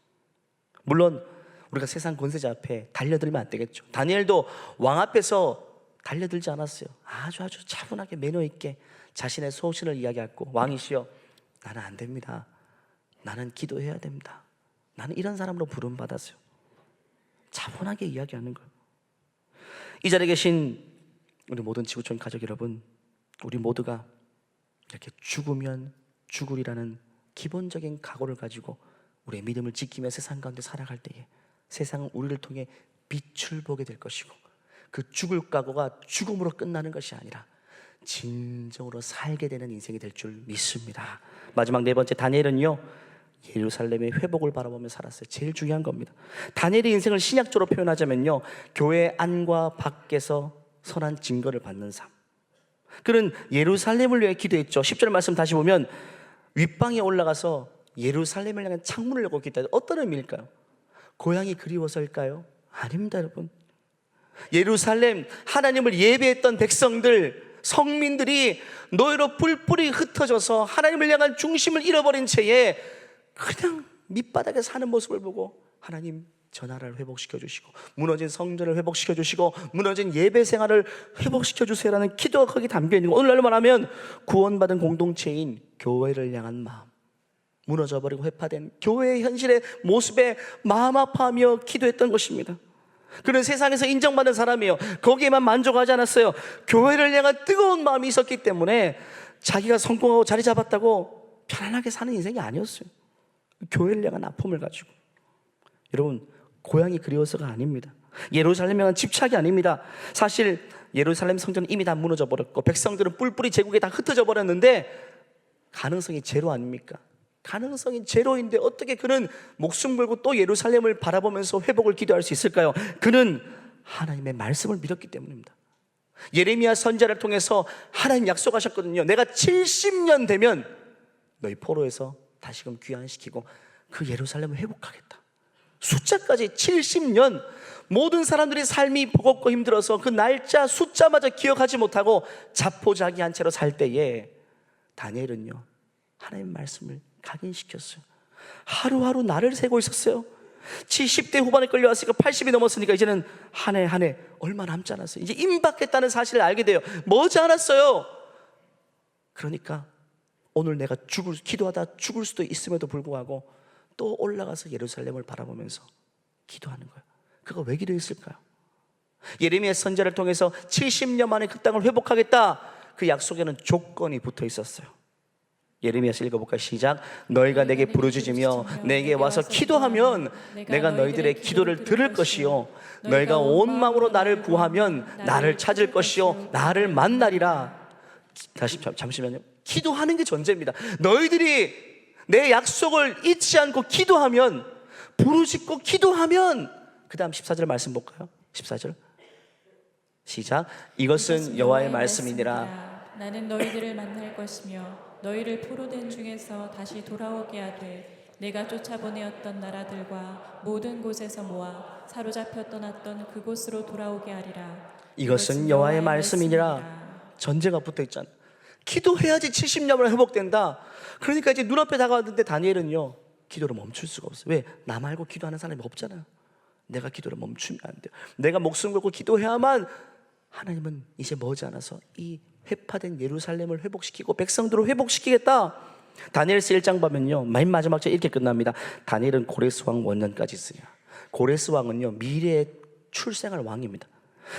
물론 우리가 세상 권세자 앞에 달려들면 안 되겠죠. 다니엘도 왕 앞에서 달려들지 않았어요. 아주 차분하게 매너 있게 자신의 소신을 이야기했고, 왕이시여 나는 안 됩니다. 나는 기도해야 됩니다. 나는 이런 사람으로 부름받았어요. 차분하게 이야기하는 거예요. 이 자리에 계신 우리 모든 지구촌 가족 여러분, 우리 모두가 이렇게 죽으면 죽으리라는 기본적인 각오를 가지고 우리의 믿음을 지키며 세상 가운데 살아갈 때에 세상은 우리를 통해 빛을 보게 될 것이고, 그 죽을 각오가 죽음으로 끝나는 것이 아니라 진정으로 살게 되는 인생이 될 줄 믿습니다. 마지막 4번째, 다니엘은요 예루살렘의 회복을 바라보며 살았어요. 제일 중요한 겁니다. 다니엘의 인생을 신약적으로 표현하자면요, 교회 안과 밖에서 선한 증거를 받는 삶. 그는 예루살렘을 위해 기도했죠. 10절 말씀 다시 보면 윗방에 올라가서 예루살렘을 향한 창문을 열고 기도했다. 어떤 의미일까요? 고향이 그리워서일까요? 아닙니다, 여러분. 예루살렘, 하나님을 예배했던 백성들, 성민들이 노예로 뿔뿔이 흩어져서 하나님을 향한 중심을 잃어버린 채에 그냥 밑바닥에 사는 모습을 보고 하나님 저 나라를 회복시켜 주시고 무너진 성전을 회복시켜 주시고 무너진 예배 생활을 회복시켜 주세요라는 기도가 거기 담겨 있는 거. 오늘날로 말하면 구원받은 공동체인 교회를 향한 마음, 무너져버리고 회파된 교회의 현실의 모습에 마음 아파하며 기도했던 것입니다. 그는 세상에서 인정받는 사람이에요. 거기에만 만족하지 않았어요. 교회를 향한 뜨거운 마음이 있었기 때문에 자기가 성공하고 자리 잡았다고 편안하게 사는 인생이 아니었어요. 교회를 향한 아픔을 가지고. 여러분, 고향이 그리워서가 아닙니다. 예루살렘에 향한 집착이 아닙니다. 사실 예루살렘 성전은 이미 다 무너져 버렸고 백성들은 뿔뿔이 제국에 다 흩어져 버렸는데 가능성이 제로 아닙니까? 가능성이 제로인데 어떻게 그는 목숨 걸고 또 예루살렘을 바라보면서 회복을 기도할 수 있을까요? 그는 하나님의 말씀을 믿었기 때문입니다. 예레미야 선지자를 통해서 하나님 약속하셨거든요. 내가 70년 되면 너희 포로에서 다시금 귀환시키고 그 예루살렘을 회복하겠다. 숫자까지 70년. 모든 사람들이 삶이 버겁고 힘들어서 그 날짜 숫자마저 기억하지 못하고 자포자기한 채로 살 때에 다니엘은요 하나님의 말씀을 각인시켰어요. 하루하루 날을 세고 있었어요. 70대 후반에 끌려왔으니까 80이 넘었으니까 이제는 한 해 얼마 남지 않았어요. 이제 임박했다는 사실을 알게 돼요. 머지 않았어요. 그러니까 오늘 내가 기도하다 죽을 수도 있음에도 불구하고 또 올라가서 예루살렘을 바라보면서 기도하는 거예요. 그거 왜 기도했을까요? 예레미야 선지자를 통해서 70년 만에 그 땅을 회복하겠다. 그 약속에는 조건이 붙어 있었어요. 예레미야서 읽어볼까요? 시작. 너희가 내게 부르짖으며 내게 와서 기도하면 내가 너희들의 기도를 들을 것이요 너희가 온 마음으로 나를 구하면 나를 찾을 것이요 나를 만나리라. 다시 잠시만요. 기도하는 게 전제입니다. 너희들이 내 약속을 잊지 않고 기도하면, 부르짖고 기도하면, 그 다음 14절 말씀 볼까요? 14절 시작. 이것은 여호와의 말씀이니라. 나는 너희들을 만날 것이며 너희를 포로된 중에서 다시 돌아오게 하되 내가 쫓아보내었던 나라들과 모든 곳에서 모아 사로잡혀 떠났던 그곳으로 돌아오게 하리라. 이것은 여호와의 말씀이니라. 전제가 붙어 있잖아요. 기도해야지 70년을 회복된다. 그러니까 이제 눈앞에 다가왔는데 다니엘은요 기도를 멈출 수가 없어요. 왜? 나 말고 기도하는 사람이 없잖아요. 내가 기도를 멈추면 안 돼요. 내가 목숨 걸고 기도해야만 하나님은 이제 머지않아서 이 회파된 예루살렘을 회복시키고 백성들을 회복시키겠다. 다니엘서 1장 보면요 맨 마지막 절 이렇게 끝납니다. 다니엘은 고레스 왕 원년까지 있으냐. 고레스 왕은요 미래에 출생할 왕입니다.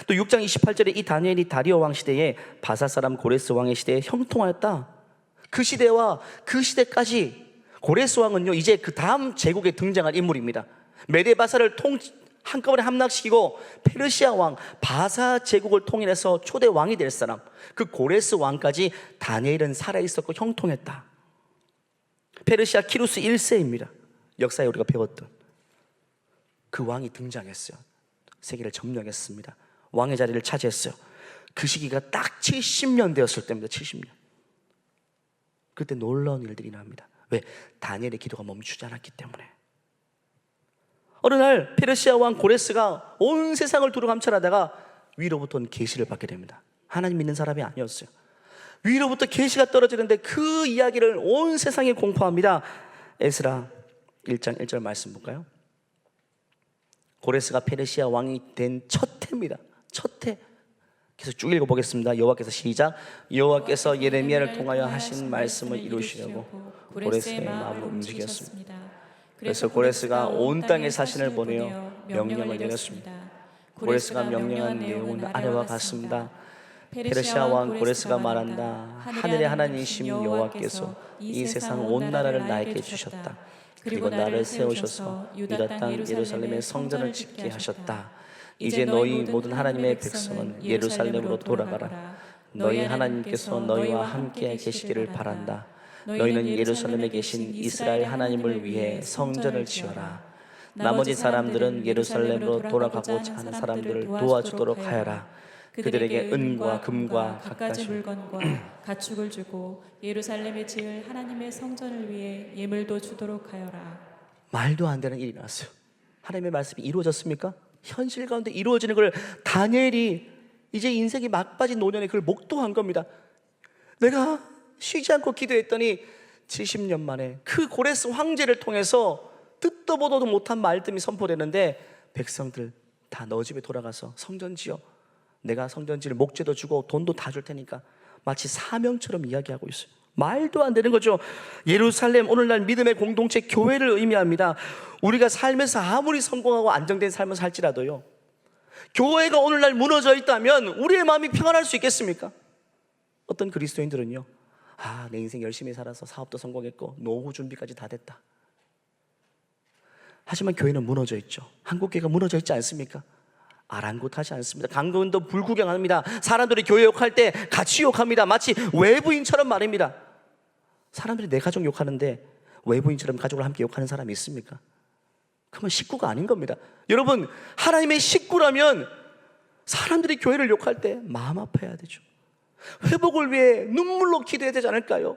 또 6장 28절에 이 다니엘이 다리오 왕 시대에 바사 사람 고레스 왕의 시대에 형통하였다. 그 시대와 그 시대까지 고레스 왕은요 이제 그 다음 제국에 등장할 인물입니다. 메데바사를 한꺼번에 함락시키고 페르시아 왕 바사 제국을 통일해서 초대 왕이 될 사람, 그 고레스 왕까지 다니엘은 살아있었고 형통했다. 페르시아 키루스 1세입니다. 역사에 우리가 배웠던 그 왕이 등장했어요. 세계를 점령했습니다. 왕의 자리를 차지했어요. 그 시기가 딱 70년 되었을 때입니다. 70년. 그때 놀라운 일들이 납니다. 왜? 다니엘의 기도가 멈추지 않았기 때문에. 어느 날 페르시아 왕 고레스가 온 세상을 두루 감찰하다가 위로부터는 계시를 받게 됩니다. 하나님 믿는 사람이 아니었어요. 위로부터 계시가 떨어지는데 그 이야기를 온 세상에 공포합니다. 에스라 1장 1절 말씀 볼까요? 고레스가 페르시아 왕이 된 첫 해입니다. 첫 해. 계속 쭉 읽어보겠습니다. 여호와께서 시작. 여호와께서 예레미야를 통하여 하신 말씀을 이루시려고 고레스의 마음을 움직였습니다. 그래서 고레스가 온 땅에 사신을 보내어 명령을 내렸습니다. 고레스가 명령한 내용은 아래와 같습니다. 페르시아 왕 고레스가 말한다. 하늘의 하나님이신 여호와께서 이 세상 온 나라를 나에게 주셨다. 그리고 나를 세우셔서 유다 땅 예루살렘의 성전을 짓게 하셨다. 이제 너희 모든 하나님의 백성은 예루살렘으로 돌아가라. 너희 하나님께서 너희와 함께 계시기를 바란다. 너희는 예루살렘에 계신 이스라엘 하나님을 위해 성전을 지어라. 나머지 사람들은 예루살렘으로 돌아가고자 하는 사람들을 도와주도록 하여라. 그들에게 은과 금과 갖가지 갖가지 물건과 가축을 주고 예루살렘에 지을 하나님의 성전을 위해 예물도 주도록 하여라. 말도 안 되는 일이 났어요. 하나님의 말씀이 이루어졌습니까? 현실 가운데 이루어지는 걸 다니엘이 이제 인생이 막빠진 노년에 그걸 목도한 겁니다. 내가 쉬지 않고 기도했더니 70년 만에 그 고레스 황제를 통해서 듣도 보도 못한 말씀이 선포되는데, 백성들 다 너 집에 돌아가서 성전 지어. 내가 성전 지을 목재도 주고 돈도 다 줄 테니까. 마치 사명처럼 이야기하고 있어요. 말도 안 되는 거죠. 예루살렘, 오늘날 믿음의 공동체 교회를 의미합니다. 우리가 삶에서 아무리 성공하고 안정된 삶을 살지라도요, 교회가 오늘날 무너져 있다면 우리의 마음이 평안할 수 있겠습니까? 어떤 그리스도인들은요, 내 인생 열심히 살아서 사업도 성공했고 노후 준비까지 다 됐다. 하지만 교회는 무너져 있죠. 한국교회가 무너져 있지 않습니까? 아랑곳하지 않습니다. 강건도 불구경합니다. 사람들이 교회 욕할 때 같이 욕합니다. 마치 외부인처럼 말입니다. 사람들이 내 가족 욕하는데 외부인처럼 가족을 함께 욕하는 사람이 있습니까? 그러면 식구가 아닌 겁니다. 여러분, 하나님의 식구라면 사람들이 교회를 욕할 때 마음 아파야 되죠. 회복을 위해 눈물로 기도해야 되지 않을까요?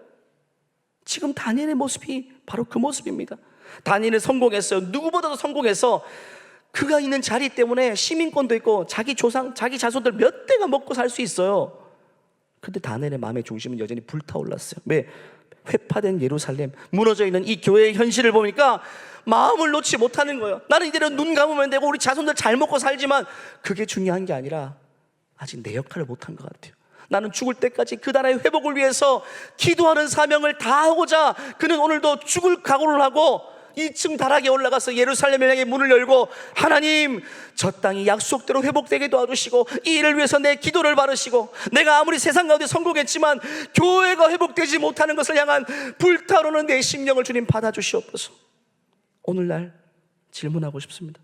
지금 다니엘의 모습이 바로 그 모습입니다. 다니엘은 성공했어요. 누구보다도 성공해서 그가 있는 자리 때문에 시민권도 있고 자기 조상, 자기 자손들 몇 대가 먹고 살 수 있어요. 근데 다니엘의 마음의 중심은 여전히 불타올랐어요. 왜? 회파된 예루살렘, 무너져 있는 이 교회의 현실을 보니까 마음을 놓지 못하는 거예요. 나는 이대로 눈 감으면 되고 우리 자손들 잘 먹고 살지만 그게 중요한 게 아니라 아직 내 역할을 못한 것 같아요. 나는 죽을 때까지 그 나라의 회복을 위해서 기도하는 사명을 다하고자 그는 오늘도 죽을 각오를 하고 2층 다락에 올라가서 예루살렘을 향해 문을 열고, 하나님, 저 땅이 약속대로 회복되게 도와주시고 이 일을 위해서 내 기도를 바르시고, 내가 아무리 세상 가운데 성공했지만 교회가 회복되지 못하는 것을 향한 불타오르는 내 심령을 주님 받아주시옵소서. 오늘날 질문하고 싶습니다.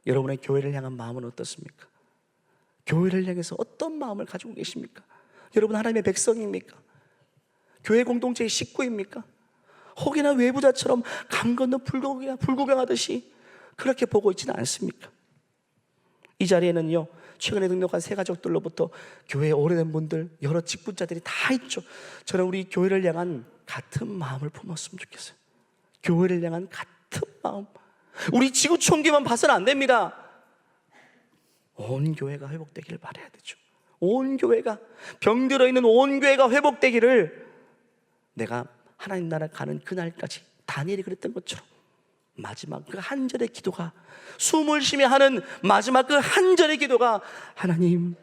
여러분의 교회를 향한 마음은 어떻습니까? 교회를 향해서 어떤 마음을 가지고 계십니까? 여러분 하나님의 백성입니까? 교회 공동체의 식구입니까? 혹이나 외부자처럼 강 건너 불구경하듯이 그렇게 보고 있지는 않습니까? 이 자리에는요, 최근에 등록한 새 가족들로부터 교회에 오래된 분들, 여러 직분자들이 다 있죠. 저는 우리 교회를 향한 같은 마음을 품었으면 좋겠어요. 교회를 향한 같은 마음. 우리 지구촌교만 봐서는 안 됩니다. 온 교회가 회복되기를 바라야 되죠. 온 교회가, 병들어 있는 온 교회가 회복되기를, 내가 하나님 나라 가는 그날까지 다니엘이 그랬던 것처럼 마지막 그 한 절의 기도가, 숨을 쉬며 하는 마지막 그 한 절의 기도가, 하나님,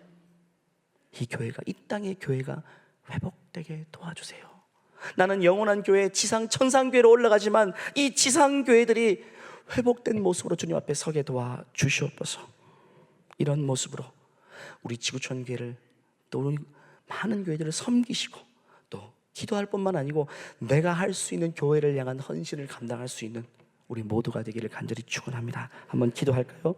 이 교회가, 이 땅의 교회가 회복되게 도와주세요. 나는 영원한 교회, 지상 천상교회로 올라가지만 이 지상교회들이 회복된 모습으로 주님 앞에 서게 도와주시옵소서. 이런 모습으로 우리 지구촌 교회를, 또 우리 많은 교회들을 섬기시고 또 기도할 뿐만 아니고 내가 할 수 있는 교회를 향한 헌신을 감당할 수 있는 우리 모두가 되기를 간절히 축원합니다. 한번 기도할까요?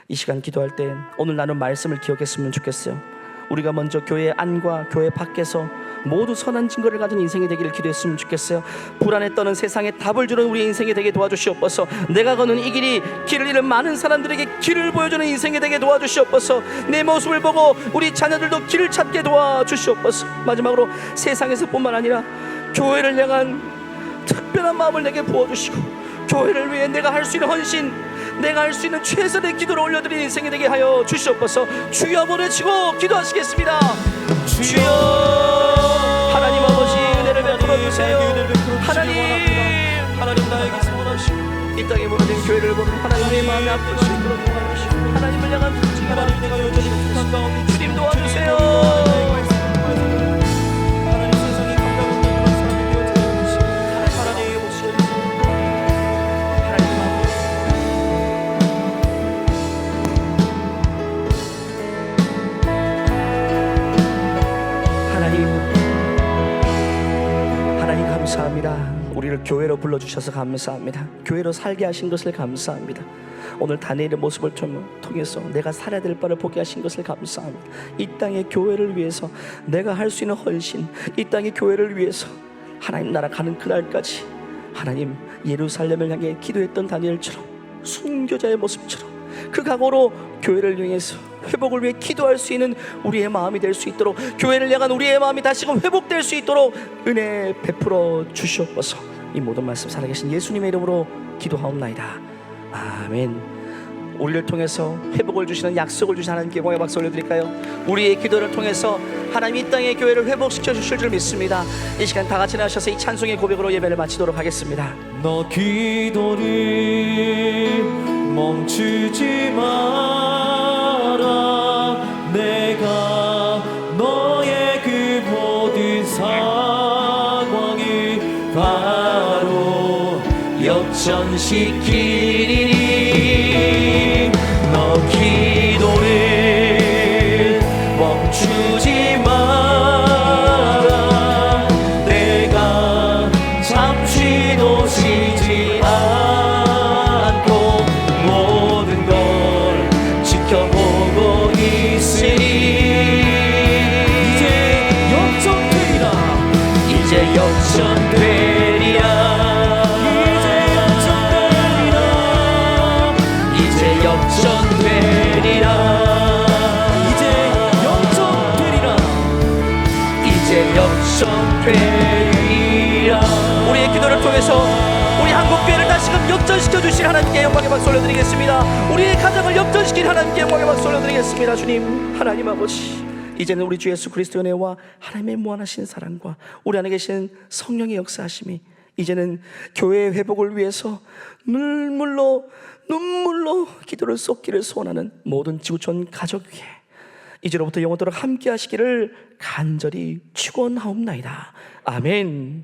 이 시간 기도할 때 오늘 나눈 말씀을 기억했으면 좋겠어요. 우리가 먼저 교회 안과 교회 밖에서 모두 선한 증거를 가진 인생이 되기를 기도했으면 좋겠어요. 불안에 떠는 세상에 답을 주는 우리 인생이 되게 도와주시옵소서. 내가 걷는 이 길이 길을 잃은 많은 사람들에게 길을 보여주는 인생이 되게 도와주시옵소서. 내 모습을 보고 우리 자녀들도 길을 찾게 도와주시옵소서. 마지막으로 세상에서 뿐만 아니라 교회를 향한 특별한 마음을 내게 부어주시고, 교회를 위해 내가 할 수 있는 헌신, 내가 할 수 있는 최선의 기도를 올려드리는 인생이 되게 하여 주시옵소서. 주여 한번 외치고 기도하시겠습니다. 주여, 하나님 아버지 은혜를 베풀어 주세요. 하나님, 하나님 나에게 선하시고 이 땅에 무너진 교회를 보는 하나님의 마음이 아프시 하나님을 향한 부르짖기 바랍니다. 내가 여전히 부족한 가운데 주님 도와주세요. 하나님, 세상이 감당하는 그런 사람이 되어주시고 하나님의 목소리, 하나님 하나님 감사합니다. 우리를 교회로 불러주셔서 감사합니다. 교회로 살게 하신 것을 감사합니다. 오늘 다니엘의 모습을 통해서 내가 살아야 될 바를 보게 하신 것을 감사합니다. 이 땅의 교회를 위해서 내가 할 수 있는 헌신, 이 땅의 교회를 위해서 하나님 나라 가는 그날까지 하나님 예루살렘을 향해 기도했던 다니엘처럼, 순교자의 모습처럼 그 각오로 교회를 위해서 회복을 위해 기도할 수 있는 우리의 마음이 될 수 있도록, 교회를 향한 우리의 마음이 다시금 회복될 수 있도록 은혜 베풀어 주시옵소서. 이 모든 말씀 살아계신 예수님의 이름으로 기도하옵나이다. 아멘. 우리를 통해서 회복을 주시는 약속을 주신 하나님께 영광의 박수 올려드릴까요? 우리의 기도를 통해서 하나님 이 땅의 교회를 회복시켜 주실 줄 믿습니다. 이 시간 다 같이 나오셔서 이 찬송의 고백으로 예배를 마치도록 하겠습니다. 너 기도를 멈추지 마라. 내가 너의 그 모든 상황을 바로 역전시키리니. 너 기도를 멈추지 마라. 내가 잠시도 쉬지 않고 모든 걸 지켜보고 있으니 이제 역전되리라. 이제 역전되리라. 역전되리라. 우리의 기도를 통해서 우리 한국교회를 다시금 역전시켜 주실 하나님께 영광의 박수 올려드리겠습니다. 우리의 가정을 역전시킬 하나님께 영광의 박수 올려드리겠습니다. 주님, 하나님 아버지, 이제는 우리 주 예수 그리스도의 은혜와 하나님의 무한하신 사랑과 우리 안에 계신 성령의 역사하심이 이제는 교회의 회복을 위해서 눈물로 기도를 쏟기를 소원하는 모든 지구촌 가족 위에 이제로부터 영원토록 함께 하시기를 간절히 축원하옵나이다. 아멘.